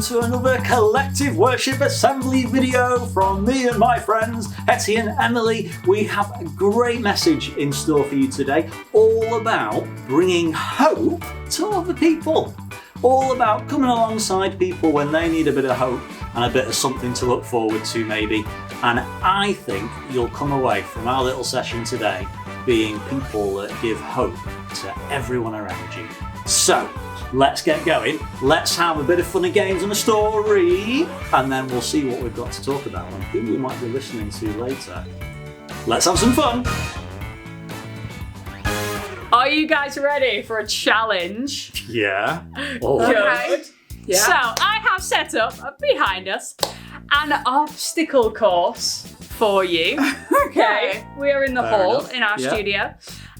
to another collective worship assembly video from me and my friends Hettie and Emily. We have a great message in store for you today, all about bringing hope to other people. All about coming alongside people when they need a bit of hope and a bit of something to look forward to maybe. And I think you'll come away from our little session today being people that give hope to everyone around you. So, let's get going. Let's have a bit of fun and games and a story, and then we'll see what we've got to talk about and who we might be listening to later. Let's have some fun. Are you guys ready for a challenge? Yeah. Good. Yeah. So, I have set up behind us an obstacle course for you. Okay. We are in the Fair hall enough. in our Yeah. studio.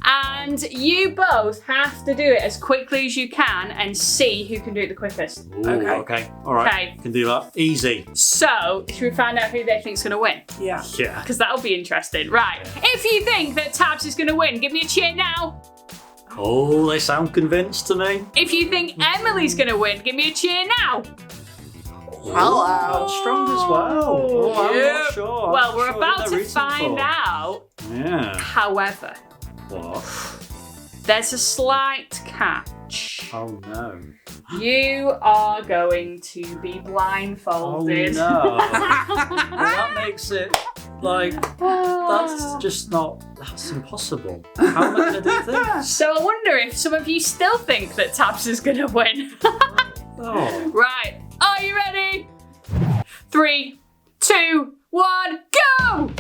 And you both have to do it as quickly as you can and see who can do it the quickest. Ooh, okay. All right. Okay. Can do that. Easy. So, should we find out who they think's going to win? Yeah. Yeah. Because that'll be interesting. Right. If you think that Tabz is going to win, give me a cheer now. Oh, they sound convinced to me. If you think Emily's going to win, give me a cheer now. Hello. That's strong as well. Oh, I'm Yeah. not sure. I'm Well, not we're sure who about they're to rooting find for. out. Yeah. However, What? there's a slight catch. Oh no. You are going to be blindfolded. Oh no. Well, that makes it like that's impossible. How am I going to do this? So I wonder if some of you still think that Tabz is going to win. Oh. Right, are you ready? 3, 2, 1, go!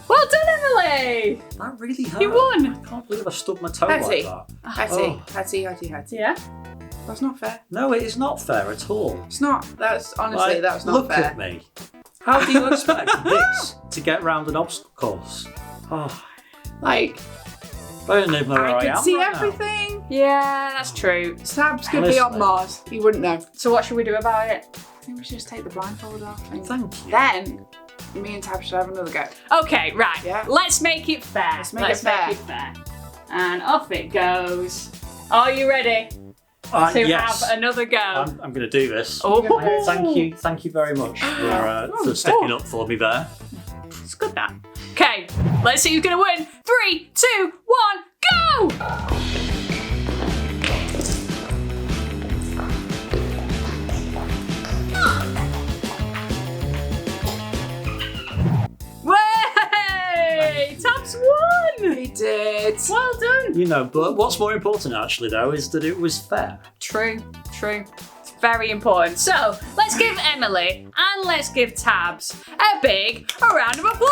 Well done, Emily! That really hurt. You won! I can't believe I stubbed my toe Hettie. like that. Hettie, Oh. Hettie. Yeah? That's not fair. No, it is not fair at all. It's not. That's honestly, Like, that's not look fair. at me. How do you expect this to get round an obstacle course? Oh, Like, I don't even know where I, I could am see right now. everything. Yeah, that's true. Tabz could be on Honestly. Mars. He wouldn't know. So what should we do about it? I think we should just take the blindfold off. And Thank you. then me and Tabz should have another go. Okay, right. Yeah. Let's make it fair. Let's make it fair. And off it goes. Are you ready to yes. have another go? I'm going to do this. Oh, Thank you very much for sticking up for me there. It's good that. Okay, let's see who's gonna win. 3, 2, 1, go! Way! Tabz won! He did. Well done. You know, but what's more important actually though is that it was fair. True. It's very important. So, let's give Emily and let's give Tabz a big round of applause!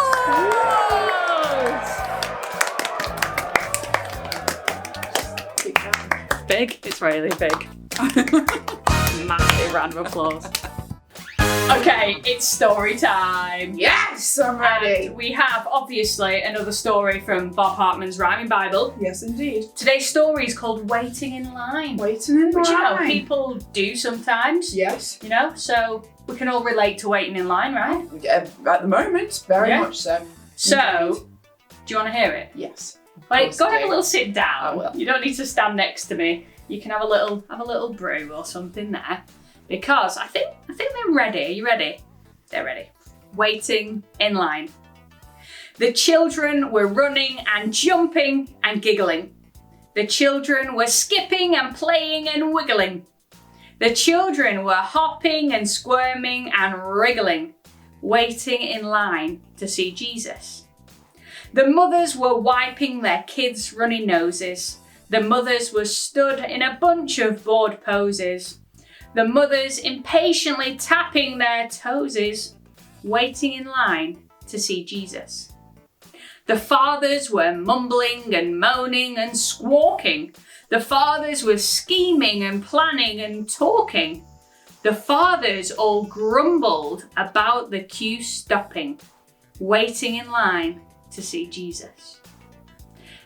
Big challenge. Big? It's really big. Massive round of applause. Okay, it's story time. Yes, I'm ready. And we have, obviously, another story from Bob Hartman's Rhyming Bible. Yes, indeed. Today's story is called Waiting in Line. Waiting in Which, line. people do sometimes. Yes. So we can all relate to waiting in line, right? At the moment, very Yeah. much so. So, Indeed. do you want to hear it? Yes. Wait, course go I and have do. a little sit down. I will. You don't need to stand next to me. You can have a little brew or something there. Because I think they're ready. Are you ready? They're ready. Waiting in line. The children were running and jumping and giggling. The children were skipping and playing and wiggling. The children were hopping and squirming and wriggling, waiting in line to see Jesus. The mothers were wiping their kids' runny noses. The mothers were stood in a bunch of bored poses. The mothers impatiently tapping their toesies. waiting in line to see Jesus. The fathers were mumbling and moaning and squawking. The fathers were scheming and planning and talking. The fathers all grumbled about the queue stopping, waiting in line to see Jesus.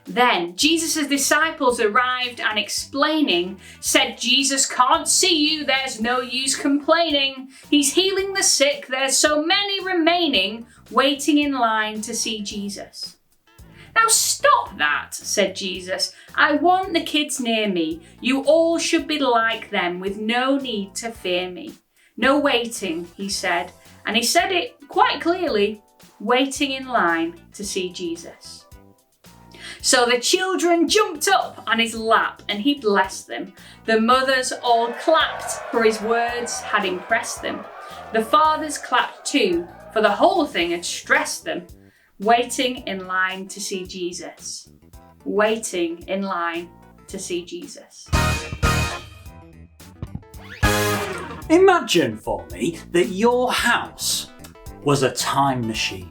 Then Jesus' disciples arrived and explaining, said, Jesus can't see you, there's no use complaining. He's healing the sick, there's so many remaining, waiting in line to see Jesus. Now stop that, said Jesus. I want the kids near me. You all should be like them with no need to fear me. No waiting, he said. And he said it quite clearly, waiting in line to see Jesus. So the children jumped up on his lap and he blessed them. The mothers all clapped, for his words had impressed them. The fathers clapped too, for the whole thing had stressed them. Waiting in line to see Jesus. Waiting in line to see Jesus. Imagine for me that your house was a time machine.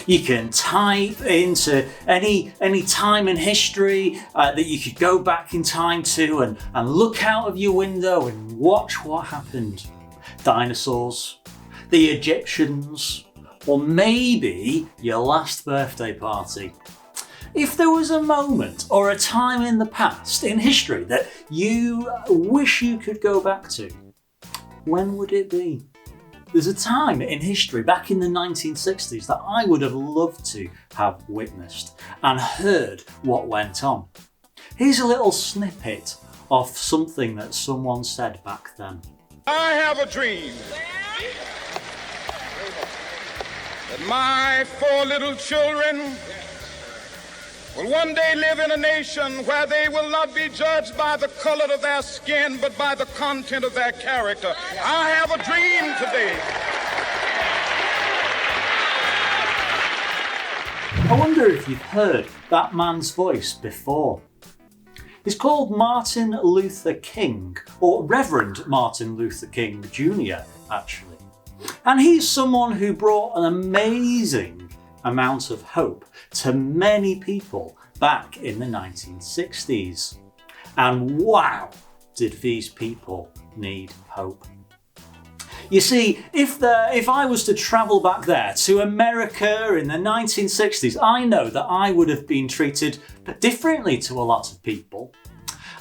You can type into any time in history that you could go back in time to and look out of your window and watch what happened. Dinosaurs, the Egyptians, or maybe your last birthday party. If there was a moment or a time in the past, in history, that you wish you could go back to, when would it be? There's a time in history back in the 1960s that I would have loved to have witnessed and heard what went on. Here's a little snippet of something that someone said back then. I have a dream that my 4 little children will one day live in a nation where they will not be judged by the color of their skin, but by the content of their character. I have a dream today. I wonder if you've heard that man's voice before. He's called Martin Luther King, or Reverend Martin Luther King Jr., actually. And he's someone who brought an amazing amount of hope to many people back in the 1960s. And wow, did these people need hope. You see, if I was to travel back there to America in the 1960s, I know that I would have been treated differently to a lot of people.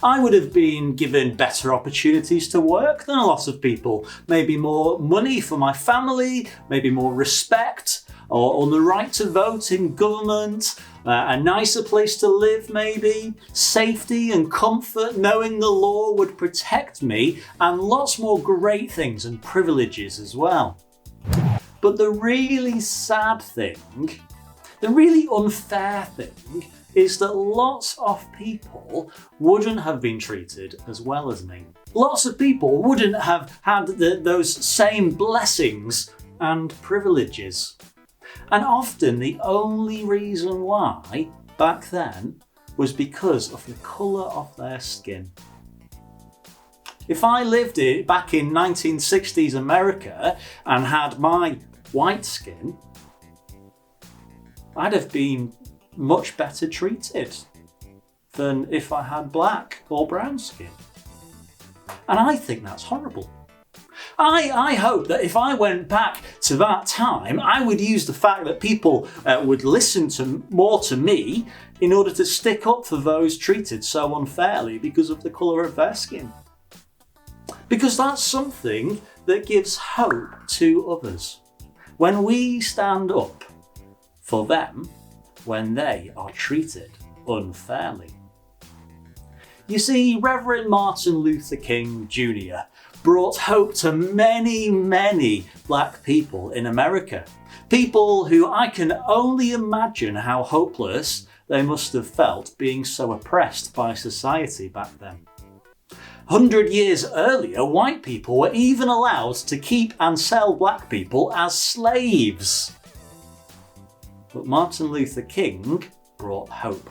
I would have been given better opportunities to work than a lot of people. Maybe more money for my family, maybe more respect, or the right to vote in government, a nicer place to live maybe, safety and comfort, knowing the law would protect me, and lots more great things and privileges as well. But the really sad thing, the really unfair thing, is that lots of people wouldn't have been treated as well as me. Lots of people wouldn't have had those same blessings and privileges. And often the only reason why back then was because of the colour of their skin. If I lived back in 1960s America and had my white skin, I'd have been much better treated than if I had black or brown skin. And I think that's horrible. I hope that if I went back to that time, I would use the fact that people would listen more to me in order to stick up for those treated so unfairly because of the colour of their skin. Because that's something that gives hope to others. When we stand up for them when they are treated unfairly. You see, Reverend Martin Luther King Jr. brought hope to many, many black people in America. People who I can only imagine how hopeless they must have felt being so oppressed by society back then. 100 years earlier, white people were even allowed to keep and sell black people as slaves. But Martin Luther King brought hope.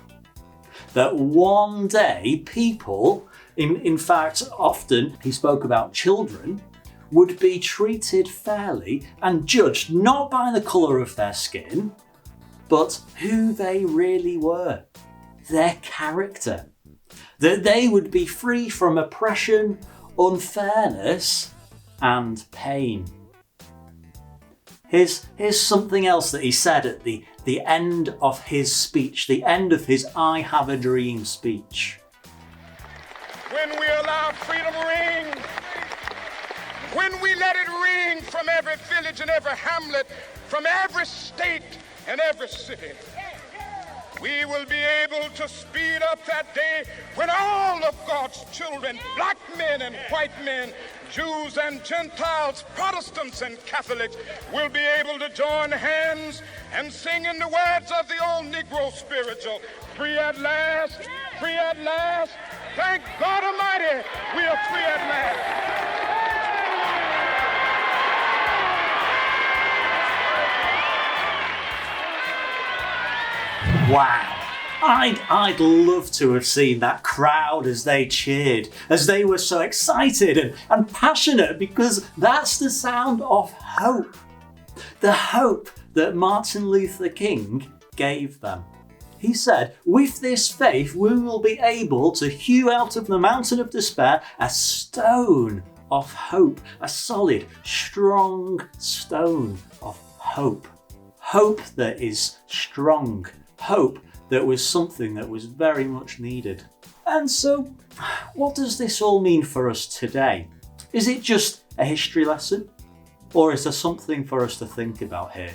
That one day people, in fact often he spoke about children, would be treated fairly and judged not by the colour of their skin, but who they really were, their character. That they would be free from oppression, unfairness, and pain. Here's something else that he said at the end of his speech, the end of his I Have a Dream speech. When we allow freedom ring, when we let it ring from every village and every hamlet, from every state and every city, we will be able to speed up that day when all of God's children, black men and white men, Jews and Gentiles, Protestants and Catholics, will be able to join hands and sing in the words of the old Negro spiritual, free at last, free at last. Thank God Almighty, we are free at last. Wow. I'd love to have seen that crowd as they cheered, as they were so excited and passionate, because that's the sound of hope. The hope that Martin Luther King gave them. He said, with this faith, we will be able to hew out of the mountain of despair a stone of hope, a solid, strong stone of hope. Hope that is strong. Hope that was something that was very much needed. And so, what does this all mean for us today? Is it just a history lesson? Or is there something for us to think about here?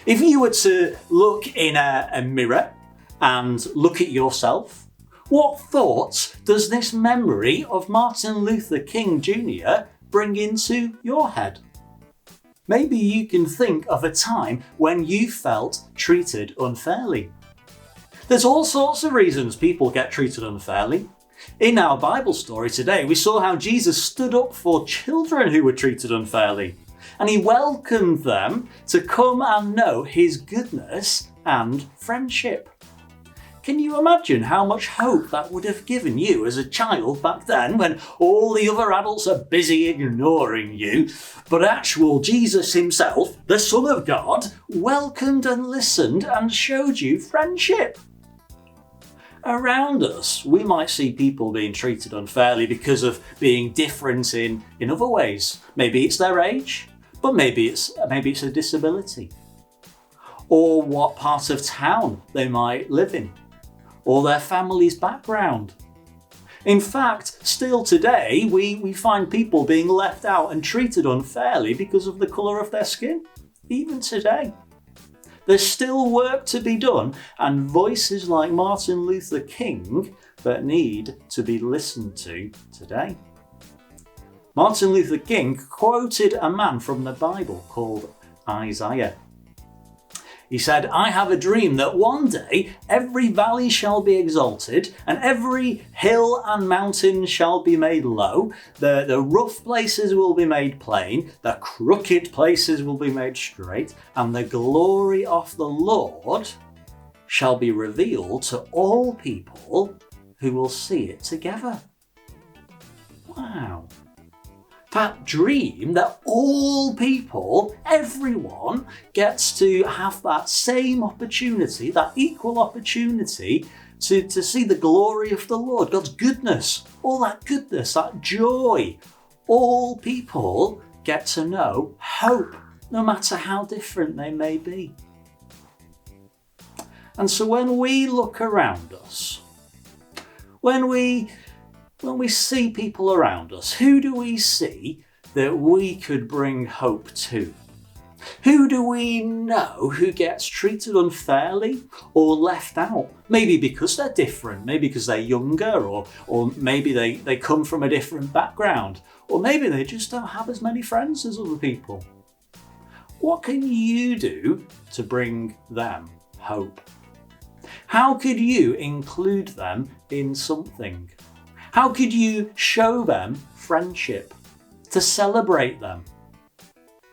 If you were to look in a mirror and look at yourself, what thoughts does this memory of Martin Luther King Jr. bring into your head? Maybe you can think of a time when you felt treated unfairly. There's all sorts of reasons people get treated unfairly. In our Bible story today, we saw how Jesus stood up for children who were treated unfairly, and he welcomed them to come and know his goodness and friendship. Can you imagine how much hope that would have given you as a child back then, when all the other adults are busy ignoring you, but actual Jesus himself, the Son of God, welcomed and listened and showed you friendship? Around us, we might see people being treated unfairly because of being different in other ways. Maybe it's their age, but maybe it's a disability. Or what part of town they might live in, or their family's background. In fact, still today, we find people being left out and treated unfairly because of the colour of their skin. Even today. There's still work to be done, and voices like Martin Luther King that need to be listened to today. Martin Luther King quoted a man from the Bible called Isaiah. He said, I have a dream that one day every valley shall be exalted, and every hill and mountain shall be made low. The rough places will be made plain, the crooked places will be made straight, and the glory of the Lord shall be revealed to all people who will see it together. Wow. That dream that all people, everyone, gets to have that same opportunity, that equal opportunity to see the glory of the Lord, God's goodness, all that goodness, that joy. All people get to know hope, no matter how different they may be. And so when we look around us, when we see people around us, who do we see that we could bring hope to? Who do we know who gets treated unfairly or left out? Maybe because they're different, maybe because they're younger, or maybe they come from a different background, or maybe they just don't have as many friends as other people. What can you do to bring them hope? How could you include them in something? How could you show them friendship, to celebrate them?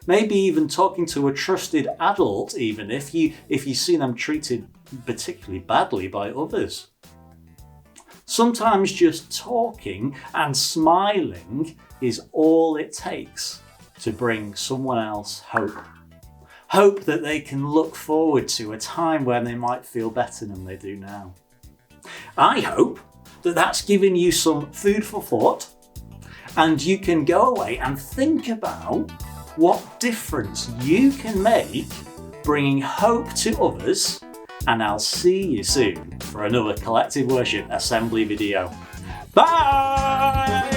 Maybe even talking to a trusted adult, even if you see them treated particularly badly by others. Sometimes just talking and smiling is all it takes to bring someone else hope. Hope that they can look forward to a time when they might feel better than they do now. I hope that that's given you some food for thought, and you can go away and think about what difference you can make bringing hope to others, and I'll see you soon for another Collective Worship Assembly video. Bye!